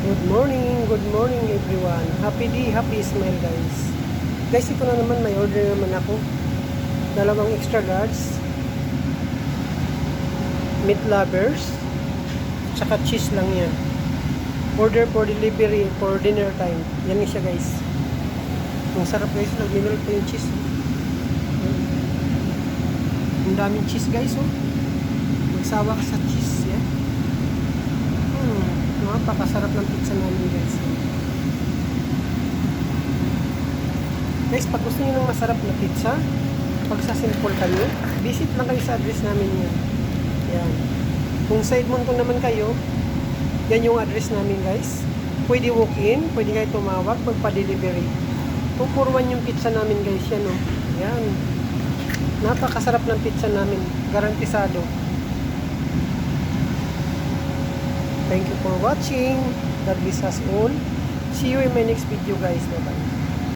Good morning everyone. Happy day, happy smile guys. Guys, ito na naman, may order naman ako. Dalawang extra large, meat lovers, tsaka cheese lang yan. Order for delivery for dinner time. Yan siya guys. Ang sarap guys, nag-melt pa yung cheese. Ang daming cheese guys, oh. Magsawa ka sa cheese, yan. Napakasarap ng pizza namin guys. Guys, pag gusto niyo ng masarap na pizza, pag sa Simple kami, visit lang kayo sa address namin yan. Yan. Kung sa Edmonton naman kayo, yan yung address namin guys. Pwede walk-in, pwede kayo tumawag, magpa-delivery. 241 yung pizza namin guys, yan oh. Yan. Napakasarap ng pizza namin, garantisado. Thank you for watching. God bless us all. See you in my next video guys. Bye bye.